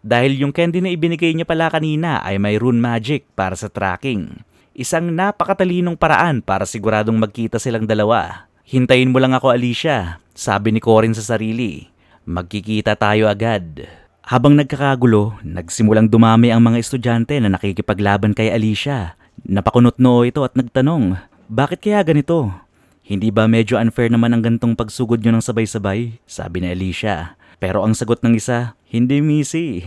Dahil yung candy na ibinigay niya pala kanina ay may rune magic para sa tracking. Isang napakatalinong paraan para siguradong magkita silang dalawa. Hintayin mo lang ako, Alicia, sabi ni Corin sa sarili. Magkikita tayo agad. Habang nagkakagulo, nagsimulang dumami ang mga estudyante na nakikipaglaban kay Alicia. Napakunot-noo ito at nagtanong, bakit kaya ganito? Hindi ba medyo unfair naman ang gantong pagsugod nyo ng sabay-sabay? Sabi ni Alicia. Pero ang sagot ng isa, hindi misi.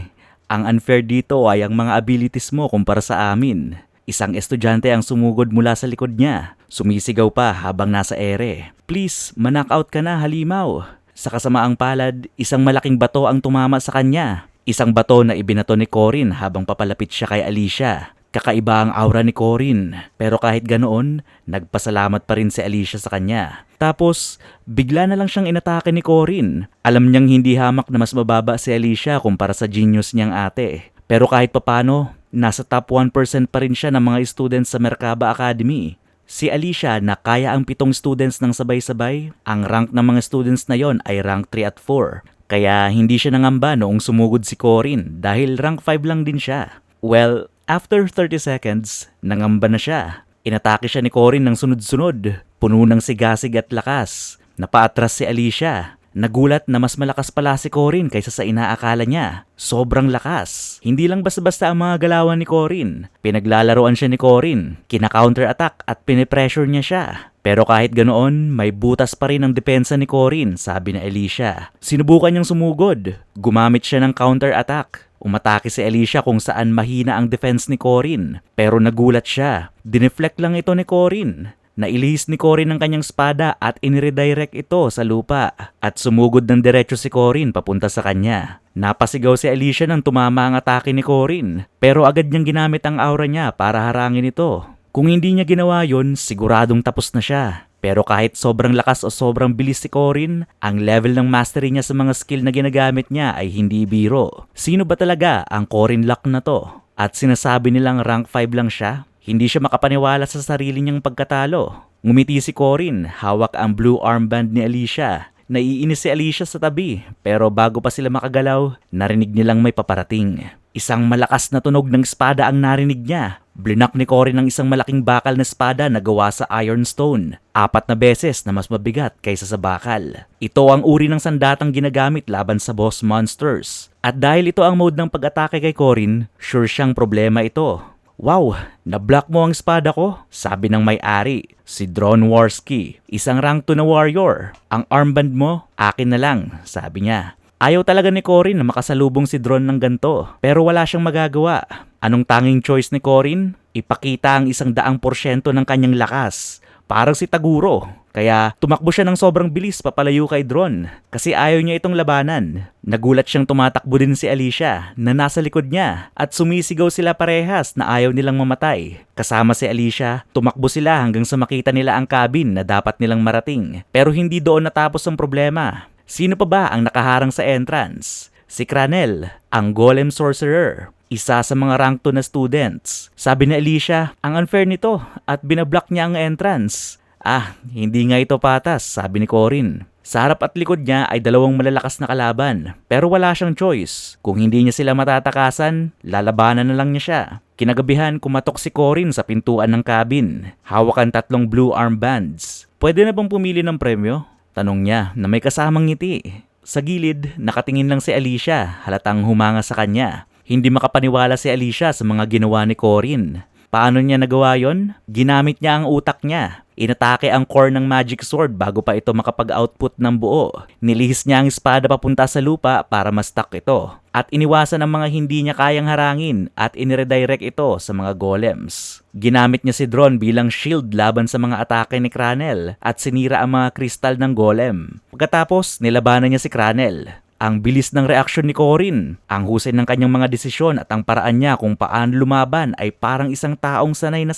Ang unfair dito ay ang mga abilities mo kumpara sa amin. Isang estudyante ang sumugod mula sa likod niya. Sumisigaw pa habang nasa ere. Please, ma-knockout ka na, halimaw. Sa kasamaang palad, isang malaking bato ang tumama sa kanya. Isang bato na ibinato ni Corin habang papalapit siya kay Alicia. Kakaiba ang aura ni Corin, pero kahit ganoon, nagpasalamat pa rin si Alicia sa kanya. Tapos, bigla na lang siyang inatake ni Corin. Alam niyang hindi hamak na mas mababa si Alicia kumpara sa genius niyang ate. Pero kahit papano, nasa top 1% pa rin siya ng mga students sa Merkaba Academy. Si Alicia na kaya ang 7 students ng sabay-sabay, ang rank ng mga students na yon ay rank 3 at 4. Kaya hindi siya nangamba noong sumugod si Corin dahil rank 5 lang din siya. Well, after 30 seconds, nangamba na siya. Inatake siya ni Corin ng sunod-sunod, puno ng sigasig at lakas. Napaatras si Alicia. Nagulat na mas malakas pala si Corin kaysa sa inaakala niya. Sobrang lakas. Hindi lang basta-basta ang mga galawan ni Corin. Pinaglalaroan siya ni Corin, kina-counter-attack at pinipressure niya siya. Pero kahit ganoon, may butas pa rin ang depensa ni Corin, sabi na Alicia. Sinubukan niyang sumugod. Gumamit siya ng counter-attack. Umatake si Alicia kung saan mahina ang defense ni Corin. Pero nagulat siya. Dineflect lang ito ni Corin. Nailihis ni Corin ang kanyang espada at iniredirect ito sa lupa. At sumugod ng diretso si Corin papunta sa kanya. Napasigaw si Alicia nang tumama ang atake ni Corin. Pero agad niyang ginamit ang aura niya para harangin ito. Kung hindi niya ginawa yon, siguradong tapos na siya. Pero kahit sobrang lakas o sobrang bilis si Corin, ang level ng mastery niya sa mga skill na ginagamit niya ay hindi biro. Sino ba talaga ang Corin Lock na to? At sinasabi nilang rank 5 lang siya? Hindi siya makapaniwala sa sarili niyang pagkatalo. Ngumiti si Corin, hawak ang blue armband ni Alicia. Naiinis si Alicia sa tabi, pero bago pa sila makagalaw, narinig nilang may paparating. Isang malakas na tunog ng espada ang narinig niya. Blinak ni Corin ang isang malaking bakal na espada na gawa sa ironstone. 4 na beses na mas mabigat kaysa sa bakal. Ito ang uri ng sandatang ginagamit laban sa boss monsters. At dahil ito ang mode ng pag-atake kay Corin, sure siyang problema ito. Wow, na-block mo ang espada ko, sabi ng may-ari, si Dron Warski, isang rank 2 na warrior. Ang armband mo, akin na lang, sabi niya. Ayaw talaga ni Corin na makasalubong si Dron ng ganto, pero wala siyang magagawa. Anong tanging choice ni Corin? Ipakita ang 100% ng kanyang lakas. Parang si Taguro. Kaya tumakbo siya ng sobrang bilis papalayo kay Dron kasi ayaw niya itong labanan. Nagulat siyang tumatakbo din si Alicia na nasa likod niya at sumisigaw sila parehas na ayaw nilang mamatay. Kasama si Alicia, tumakbo sila hanggang sa makita nila ang cabin na dapat nilang marating. Pero hindi doon natapos ang problema. Sino pa ba ang nakaharang sa entrance? Si Cranel, ang Golem Sorcerer. Isa sa mga rank 2 na students. Sabi ni Alicia, ang unfair nito at binablock niya ang entrance. Hindi nga ito patas, sabi ni Corin. Sa harap at likod niya ay 2 malalakas na kalaban, pero wala siyang choice. Kung hindi niya sila matatakasan, lalabanan na lang niya siya. Kinagabihan, kumatok si Corin sa pintuan ng cabin. Hawakan 3 blue armbands. Pwede na bang pumili ng premyo? Tanong niya na may kasamang ngiti. Sa gilid, nakatingin lang si Alicia, halatang humanga sa kanya. Hindi makapaniwala si Alicia sa mga ginawa ni Corin. Paano niya nagawa yon? Ginamit niya ang utak niya. Inatake ang core ng magic sword bago pa ito makapag-output ng buo. Nilihis niya ang espada papunta sa lupa para ma-stuck ito. At iniwasan ang mga hindi niya kayang harangin at iniredirect ito sa mga golems. Ginamit niya si Dron bilang shield laban sa mga atake ni Cranel at sinira ang mga kristal ng golem. Pagkatapos, nilabanan niya si Cranel. Ang bilis ng reaksyon ni Corin, ang husay ng kanyang mga desisyon at ang paraan niya kung paano lumaban ay parang isang taong sanay na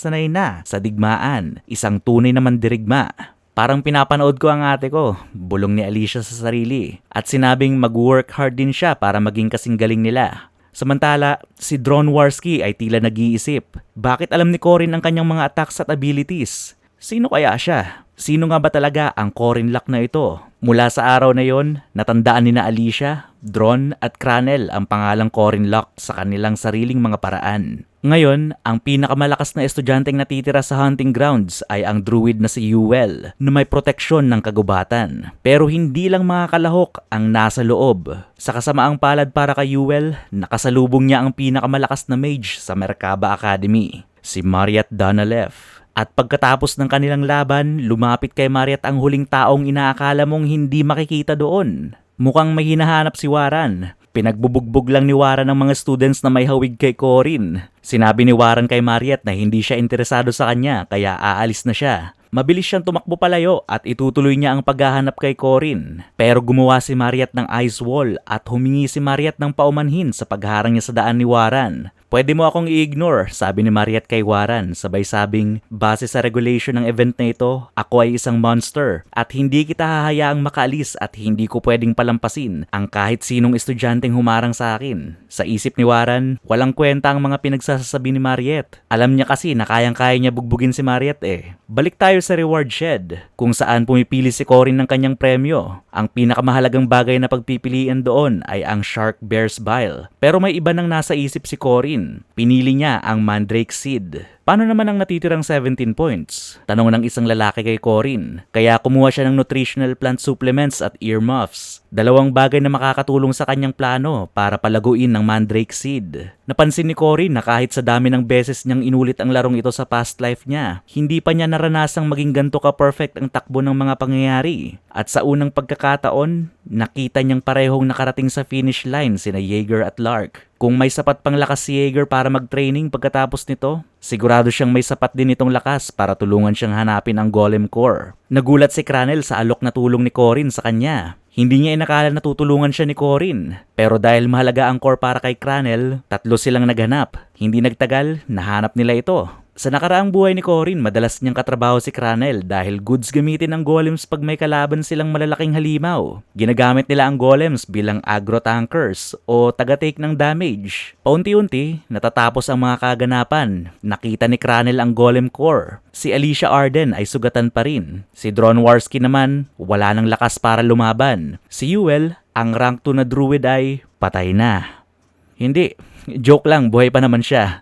sa digmaan, isang tunay na mandirigma. Parang pinapanood ko ang ate ko, bulong ni Alicia sa sarili, at sinabing mag-work hard din siya para maging kasing galing nila. Samantala, si Dron Warski ay tila nag-iisip. Bakit alam ni Corin ang kanyang mga attacks at abilities? Sino kaya siya? Sino nga ba talaga ang Corin Lock na ito? Mula sa araw na yon, natandaan ni na Alicia, Dron at Cranel ang pangalang Corin Lock sa kanilang sariling mga paraan. Ngayon, ang pinakamalakas na estudyanteng natitira sa hunting grounds ay ang druid na si Yuel na may proteksyon ng kagubatan. Pero hindi lang mga kalahok ang nasa loob. Sa kasamaang palad para kay Yuel, nakasalubong niya ang pinakamalakas na mage sa Merkaba Academy, si Mariat Donalev. At pagkatapos ng kanilang laban, lumapit kay Mariat ang huling taong inaakala mong hindi makikita doon. Mukhang may hinahanap si Waran. Pinagbubugbog lang ni Waran ang mga students na may hawig kay Corin. Sinabi ni Waran kay Mariat na hindi siya interesado sa kanya kaya aalis na siya. Mabilis siyang tumakbo palayo at itutuloy niya ang paghahanap kay Corin. Pero gumawa si Mariat ng ice wall at humingi si Mariat ng paumanhin sa pagharang niya sa daan ni Waran. Pwede mo akong i-ignore, sabi ni Mariat kay Waran, sabay sabing, base sa regulation ng event na ito, ako ay isang monster at hindi kita hahayaang makaalis at hindi ko pwedeng palampasin ang kahit sinong estudyanteng humarang sa akin. Sa isip ni Waran, walang kwenta ang mga pinagsasabi ni Mariat. Alam niya kasi na kayang-kaya niya bugbugin si Mariat eh. Balik tayo sa reward shed, kung saan pumipili si Corin ng kanyang premyo. Ang pinakamahalagang bagay na pagpipilian doon ay ang Shark Bear's Bile. Pero may iba nang nasa isip si Corin. Pinili niya ang Mandrake Seed. Paano naman ang natitirang 17 points? Tanong ng isang lalaki kay Corin. Kaya kumuha siya ng nutritional plant supplements at earmuffs. Dalawang bagay na makakatulong sa kanyang plano para palaguin ng Mandrake Seed. Napansin ni Corin na kahit sa dami ng beses niyang inulit ang larong ito sa past life niya, hindi pa niya naranasang maging ganito ka-perfect ang takbo ng mga pangyayari. At sa unang pagkakataon, nakita niyang parehong nakarating sa finish line sina Jaeger at Lark. Kung may sapat pang lakas si Jaeger para mag-training pagkatapos nito, sigurado siyang may sapat din itong lakas para tulungan siyang hanapin ang Golem Core. Nagulat si Cranel sa alok na tulong ni Corin sa kanya. Hindi niya inakala na tutulungan siya ni Corin. Pero dahil mahalaga ang core para kay Cranel, 3 silang naghanap. Hindi nagtagal, nahanap nila ito. Sa nakaraang buhay ni Corin, madalas niyang katrabaho si Cranel dahil goods gamitin ng golems pag may kalaban silang malalaking halimaw. Ginagamit nila ang golems bilang aggro tankers o taga-take ng damage. Paunti-unti, natatapos ang mga kaganapan. Nakita ni Cranel ang golem core. Si Alicia Arden ay sugatan pa rin. Si Dronwarski naman, wala ng lakas para lumaban. Si Yuel, ang rank 2 na druid ay patay na. Hindi, joke lang, buhay pa naman siya.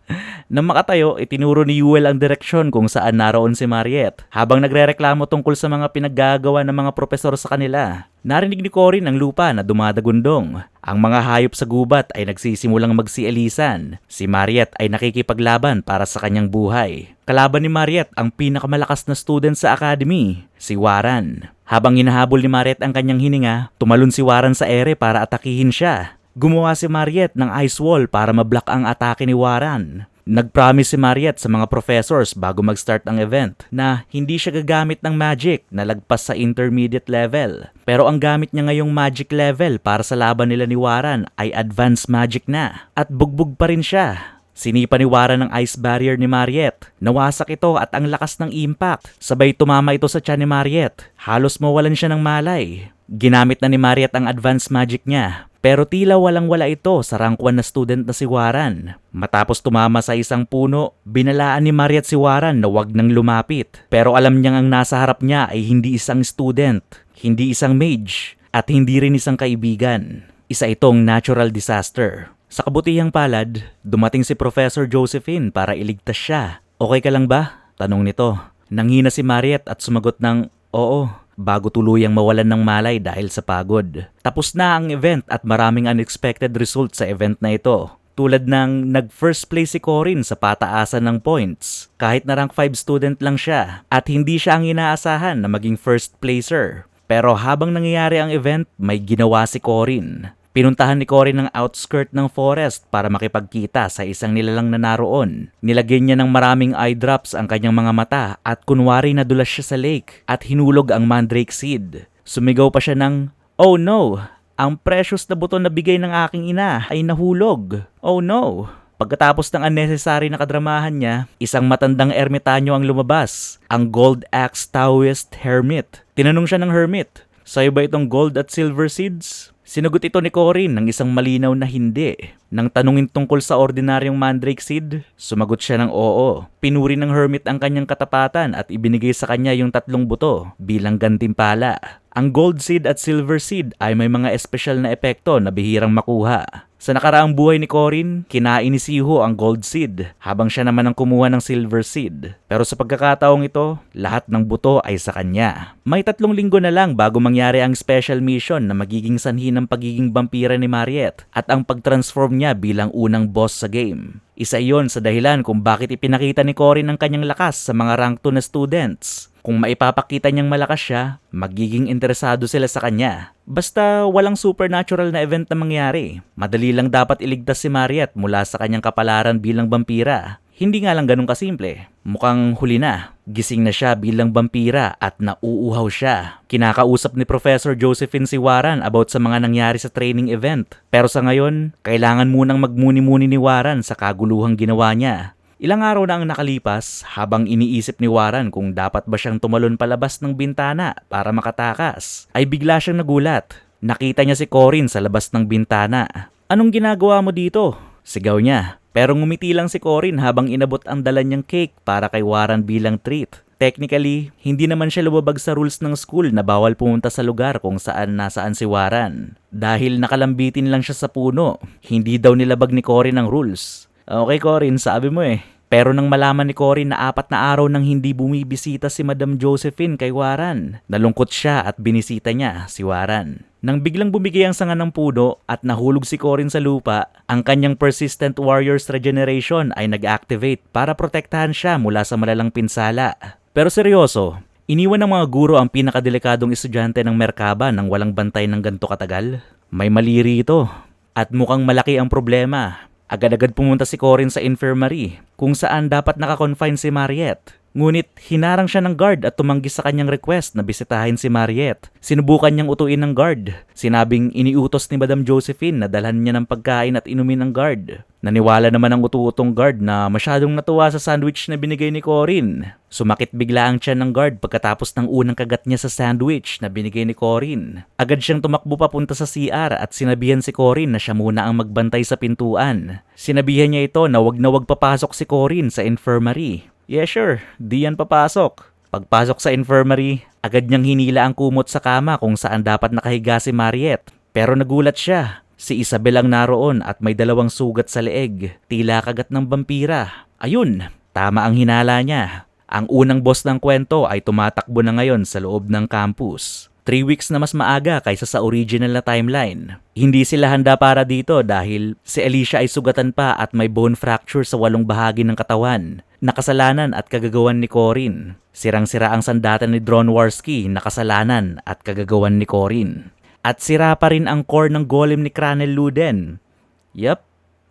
Nang makatayo, itinuro ni Yuel ang direksyon kung saan naroon si Mariat, habang nagrereklamo tungkol sa mga pinaggagawa ng mga propesor sa kanila. Narinig ni Corin ang lupa na dumadagundong. Ang mga hayop sa gubat ay nagsisimulang magsialisan. Si Mariat ay nakikipaglaban para sa kanyang buhay. Kalaban ni Mariat ang pinakamalakas na student sa academy, si Waran. Habang hinahabol ni Mariat ang kanyang hininga, tumalon si Waran sa ere para atakihin siya. Gumawa si Mariat ng ice wall para mablock ang atake ni Waran. Nag-promise si Mariat sa mga professors bago mag-start ang event na hindi siya gagamit ng magic na lagpas sa intermediate level. Pero ang gamit niya ngayong magic level para sa laban nila ni Waran ay advanced magic na. At bugbog pa rin siya. Sinipa ni Waran ng ice barrier ni Mariat. Nawasak ito at ang lakas ng impact. Sabay tumama ito sa tiyan ni Mariat. Halos mawalan siya ng malay. Ginamit na ni Mariat ang advanced magic niya. Pero tila walang-wala ito sa rank 1 na student na si Waran. Matapos tumama sa isang puno, binalaan ni Mariat si Waran na wag nang lumapit. Pero alam niyang ang nasa harap niya ay hindi isang student, hindi isang mage, at hindi rin isang kaibigan. Isa itong natural disaster. Sa kabutihang palad, dumating si Professor Josephine para iligtas siya. Okay ka lang ba? Tanong nito. Nanghina si Mariat at sumagot ng oo, bago tuluyang mawalan ng malay dahil sa pagod. Tapos na ang event at maraming unexpected results sa event na ito. Tulad ng nag-first place si Corin sa pataasan ng points. Kahit na rank 5 student lang siya at hindi siya ang inaasahan na maging first placer. Pero habang nangyayari ang event, may ginawa si Corin. Pinuntahan ni Corin ang outskirt ng forest para makipagkita sa isang nilalang na naroon. Nilagyan niya ng maraming eye drops ang kanyang mga mata at kunwari nadulas siya sa lake at hinulog ang Mandrake Seed. Sumigaw pa siya ng, "Oh no! Ang precious na buto na bigay ng aking ina ay nahulog. Oh no!" Pagkatapos ng unnecessary na kadramahan niya, isang matandang ermitanyo ang lumabas, ang Gold Axe Taoist Hermit. Tinanong siya ng Hermit, "Sa'yo ba itong gold at silver seeds?" Sinagot ito ni Corin ng isang malinaw na hindi. Nang tanungin tungkol sa ordinaryong Mandrake Seed, sumagot siya ng oo. Pinuri ng hermit ang kanyang katapatan at ibinigay sa kanya yung 3 buto bilang gantimpala. Ang Gold Seed at Silver Seed ay may mga espesyal na epekto na bihirang makuha. Sa nakaraang buhay ni Corin, kinain ni Siho ang Gold Seed habang siya naman ang kumuha ng Silver Seed. Pero sa pagkakataong ito, lahat ng buto ay sa kanya. May 3 linggo na lang bago mangyari ang special mission na magiging sanhi ng pagiging vampira ni Mariette at ang pag-transform niya bilang unang boss sa game. Isa iyon sa dahilan kung bakit ipinakita ni Corin ang kanyang lakas sa mga rank 2 na students. Kung maipapakita niyang malakas siya, magiging interesado sila sa kanya. Basta walang supernatural na event na mangyari. Madali lang dapat iligtas si Mariette mula sa kanyang kapalaran bilang vampira. Hindi nga lang ganun kasimple. Mukhang huli na. Gising na siya bilang vampira at nauuhaw siya. Kinakausap ni Professor Josephine si Warren about sa mga nangyari sa training event. Pero sa ngayon, kailangan munang magmuni-muni ni Warren sa kaguluhang ginawa niya. Ilang araw na ang nakalipas habang iniisip ni Warren kung dapat ba siyang tumalon palabas ng bintana para makatakas, ay bigla siyang nagulat. Nakita niya si Corin sa labas ng bintana. "Anong ginagawa mo dito?" sigaw niya. Pero ngumiti lang si Corin habang inabot ang dala niyang cake para kay Warren bilang treat. Technically, hindi naman siya lumabag sa rules ng school na bawal pumunta sa lugar kung saan nasaan si Warren. Dahil nakalambitin lang siya sa puno, hindi daw nilabag ni Corin ang rules. Okay, Corin, sabi mo eh. Pero nang malaman ni Corin na 4 na araw nang hindi bumibisita si Madam Josephine kay Warren, nalungkot siya at binisita niya si Warren. Nang biglang bumigay ang sanga ng puno at nahulog si Corin sa lupa, ang kanyang Persistent Warriors Regeneration ay nag-activate para protektahan siya mula sa malalang pinsala. Pero seryoso, iniwan ng mga guro ang pinakadelikadong estudyante ng Merkaba nang walang bantay ng ganto katagal? May mali rito. At mukhang malaki ang problema. Agad-agad pumunta si Corin sa infirmary kung saan dapat naka-confine si Mariette. Ngunit hinarang siya ng guard at tumanggi sa kanyang request na bisitahin si Mariette. Sinubukan niyang utuin ng guard. Sinabing iniutos ni Madam Josephine na dalhan niya ng pagkain at inumin ng guard. Naniwala naman ang utu-utong guard na masyadong natuwa sa sandwich na binigay ni Corin. Sumakit bigla ang tiyan ng guard pagkatapos ng unang kagat niya sa sandwich na binigay ni Corin. Agad siyang tumakbo papunta sa CR at sinabihan si Corin na siya muna ang magbantay sa pintuan. Sinabihan niya ito na wag papasok si Corin sa infirmary. Yeah, sure. Di yan papasok. Pagpasok sa infirmary, agad niyang hinila ang kumot sa kama kung saan dapat nakahiga si Mariette. Pero nagulat siya. Si Isabel ang naroon at may 2 sugat sa leeg. Tila kagat ng vampira. Ayun, tama ang hinala niya. Ang unang boss ng kwento ay tumatakbo na ngayon sa loob ng campus. 3 weeks na mas maaga kaysa sa original na timeline. Hindi sila handa para dito dahil si Alicia ay sugatan pa at may bone fracture sa 8 bahagi ng katawan. Nakasalanan at kagagawan ni Corin. Sirang-sira ang sandata ni Dronwarski, nakasalanan at kagagawan ni Corin. At sira pa rin ang core ng golem ni Cranel Luden. Yup,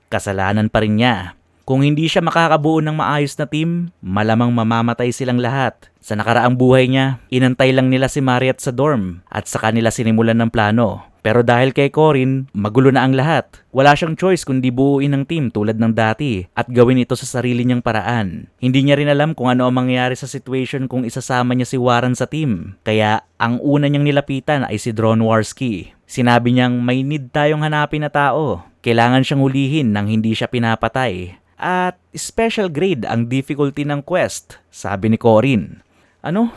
kasalanan pa rin niya. Kung hindi siya makakabuo ng maayos na team, malamang mamamatay silang lahat. Sa nakaraang buhay niya, inantay lang nila si Mariette sa dorm at sa kanila sinimulan ng plano. Pero dahil kay Corin, magulo na ang lahat. Wala siyang choice kundi buuin ng team tulad ng dati at gawin ito sa sarili niyang paraan. Hindi niya rin alam kung ano ang mangyayari sa situation kung isasama niya si Warren sa team. Kaya ang una niyang nilapitan ay si Dronwarski. Sinabi niyang may need tayong hanapin na tao. Kailangan siyang hulihin nang hindi siya pinapatay. At special grade ang difficulty ng quest, sabi ni Corin. Ano?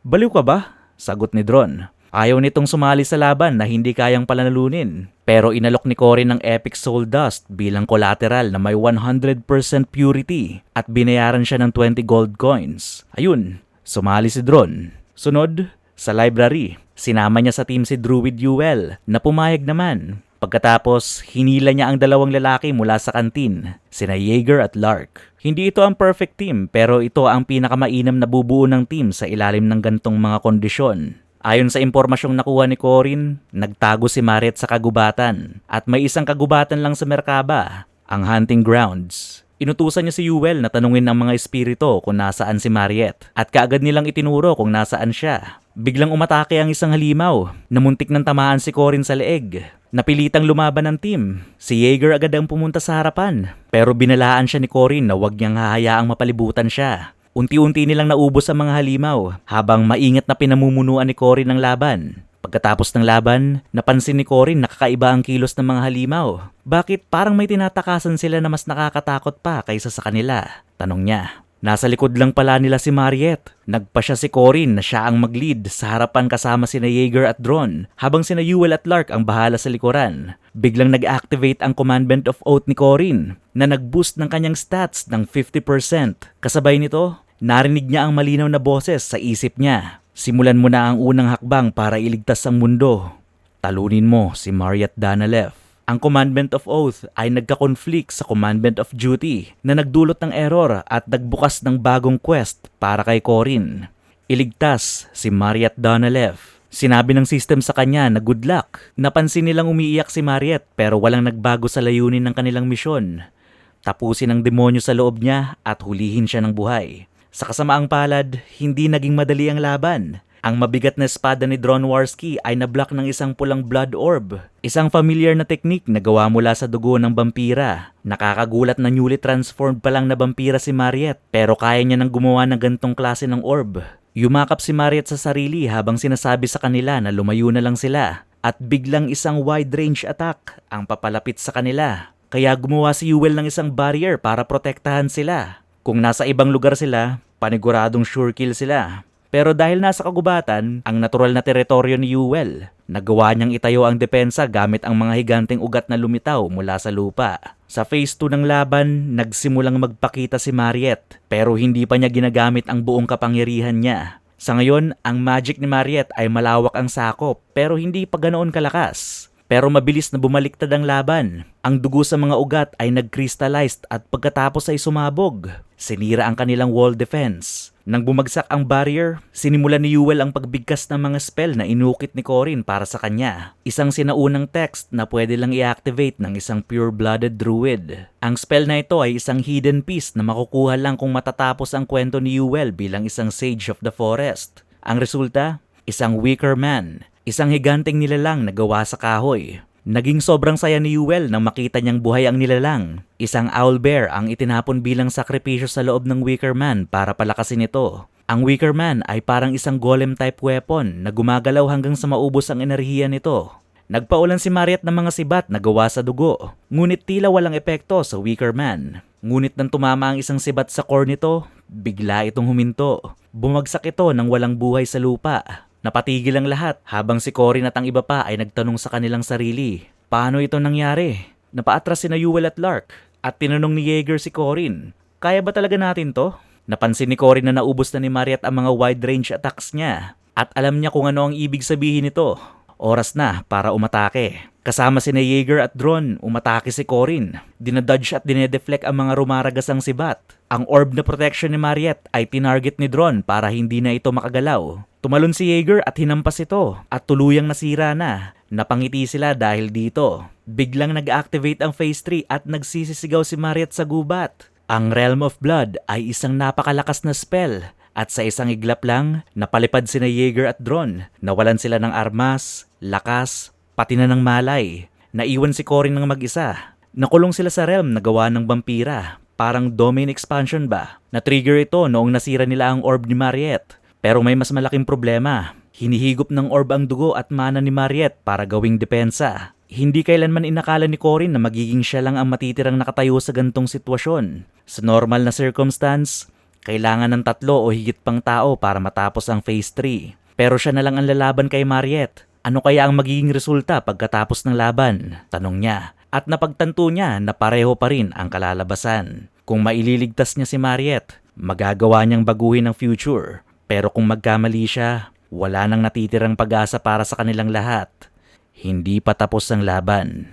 Baliw ka ba? Sagot ni Dron. Ayaw nitong sumali sa laban na hindi kayang palanalunin. Pero inalok ni Corin ng Epic Soul Dust bilang collateral na may 100% purity at binayaran siya ng 20 gold coins. Ayun, sumali si Dron. Sunod, sa library, sinama niya sa team si Druid Yuel na pumayag naman. Pagkatapos, hinila niya ang 2 lalaki mula sa kantin, sina Jaeger at Lark. Hindi ito ang perfect team pero ito ang pinakamainam na bubuo ng team sa ilalim ng gantong mga kondisyon. Ayon sa impormasyong nakuha ni Corin, nagtago si Mariette sa kagubatan at may isang kagubatan lang sa Merkaba, ang hunting grounds. Inutusan niya si Yuel na tanungin ang mga espirito kung nasaan si Mariette at kaagad nilang itinuro kung nasaan siya. Biglang umatake ang isang halimaw na muntik nang tamaan si Corin sa leeg. Napilitang lumaban ng team. Si Jaeger agad ang pumunta sa harapan pero binalaan siya ni Corin na huwag niyang hahayaang mapalibutan siya. Unti-unti nilang naubos ang mga halimaw habang maingat na pinamumunuan ni Corin ng laban. Pagkatapos ng laban, napansin ni Corin na kakaiba ang kilos ng mga halimaw. Bakit parang may tinatakasan sila na mas nakakatakot pa kaysa sa kanila? Tanong niya. Nasa likod lang pala nila si Mariette. Nagpa siya si Corin na siya ang mag-lead sa harapan kasama sina Yeager at Dron, habang sina Ewell at Lark ang bahala sa likuran. Biglang nag-activate ang Commandment of Oath ni Corin na nag-boost ng kanyang stats ng 50%. Kasabay nito, narinig niya ang malinaw na boses sa isip niya. Simulan mo na ang unang hakbang para iligtas ang mundo. Talunin mo si Mariette Danalev. Ang Commandment of Oath ay nagka-conflict sa Commandment of Duty na nagdulot ng error at nagbukas ng bagong quest para kay Corin. Iligtas si Mariette Danalev. Sinabi ng system sa kanya na good luck. Napansin nilang umiiyak si Mariette pero walang nagbago sa layunin ng kanilang misyon. Tapusin ang demonyo sa loob niya at hulihin siya ng buhay. Sa kasamaang palad, hindi naging madali ang laban. Ang mabigat na espada ni Dronwarski ay nablock ng isang pulang blood orb. Isang familiar na teknik na gawa mula sa dugo ng vampira. Nakakagulat na newly transformed pa lang na vampira si Mariette pero kaya niya nang gumawa ng gantong klase ng orb. Yumakap si Mariette sa sarili habang sinasabi sa kanila na lumayo na lang sila. At biglang isang wide range attack ang papalapit sa kanila. Kaya gumawa si Ewell ng isang barrier para protektahan sila. Kung nasa ibang lugar sila, paniguradong sure kill sila. Pero dahil nasa kagubatan, ang natural na teritoryo ni Ewell, nagawa niyang itayo ang depensa gamit ang mga higanteng ugat na lumitaw mula sa lupa. Sa phase 2 ng laban, nagsimulang magpakita si Mariette, pero hindi pa niya ginagamit ang buong kapangyarihan niya. Sa ngayon, ang magic ni Mariette ay malawak ang sakop, pero hindi pa ganoon kalakas. Pero mabilis na bumaliktad ang laban. Ang dugo sa mga ugat ay nag-crystallized at pagkatapos ay sumabog. Sinira ang kanilang wall defense. Nang bumagsak ang barrier, sinimulan ni Ewell ang pagbigkas ng mga spell na inukit ni Corin para sa kanya. Isang sinaunang text na pwede lang i-activate ng isang pure-blooded druid. Ang spell na ito ay isang hidden piece na makukuha lang kung matatapos ang kwento ni Ewell bilang isang sage of the forest. Ang resulta, isang Wicker Man. Isang higanteng nilalang na gawa sa kahoy. Naging sobrang saya ni Ewell nang makita niyang buhay ang nilalang. Isang owlbear ang itinapon bilang sakripisyo sa loob ng Wicker Man para palakasin ito. Ang Wicker Man ay parang isang golem-type weapon na gumagalaw hanggang sa maubos ang enerhiya nito. Nagpaulan si Mariette ng mga sibat na gawa sa dugo, ngunit tila walang epekto sa Wicker Man. Ngunit nang tumama ang isang sibat sa core nito, bigla itong huminto. Bumagsak ito nang walang buhay sa lupa. Napatigil ang lahat habang si Corin at ang iba pa ay nagtanong sa kanilang sarili. Paano ito nangyari? Napaatras sina Ewell at Lark at tinanong ni Yeager si Corin, kaya ba talaga natin to? Napansin ni Corin na naubos na ni Mariette ang mga wide range attacks niya at alam niya kung ano ang ibig sabihin nito. Oras na para umatake. Kasama sina Yeager at Dron, umatake si Corin. Dinadodge at dinedeflect ang mga rumaragasang sibat. Ang orb na protection ni Mariette ay tinarget ni Dron para hindi na ito makagalaw. Tumalon si Yeager at hinampas ito at tuluyang nasira na. Napangiti sila dahil dito. Biglang nag-activate ang phase 3 at nagsisisigaw si Mariette sa gubat. Ang Realm of Blood ay isang napakalakas na spell at sa isang iglap lang, napalipad sina Yeager at Dron. Nawalan sila ng armas, lakas, pati na ng malay. Naiwan si Corin ng mag-isa. Nakulong sila sa realm na gawa ng vampira. Parang domain expansion ba? Na-trigger ito noong nasira nila ang orb ni Mariette. Pero may mas malaking problema. Hinihigop ng orb ang dugo at mana ni Mariette para gawing depensa. Hindi kailanman inakala ni Corin na magiging siya lang ang matitirang nakatayo sa gantong sitwasyon. Sa normal na circumstance, kailangan ng 3 o higit pang tao para matapos ang phase 3. Pero siya na lang ang lalaban kay Mariette. Ano kaya ang magiging resulta pagkatapos ng laban? Tanong niya. At napagtanto niya na pareho pa rin ang kalalabasan. Kung maililigtas niya si Mariette, magagawa niyang baguhin ang future. Pero kung magkamali siya, wala nang natitirang pag-asa para sa kanilang lahat. Hindi pa tapos ang laban.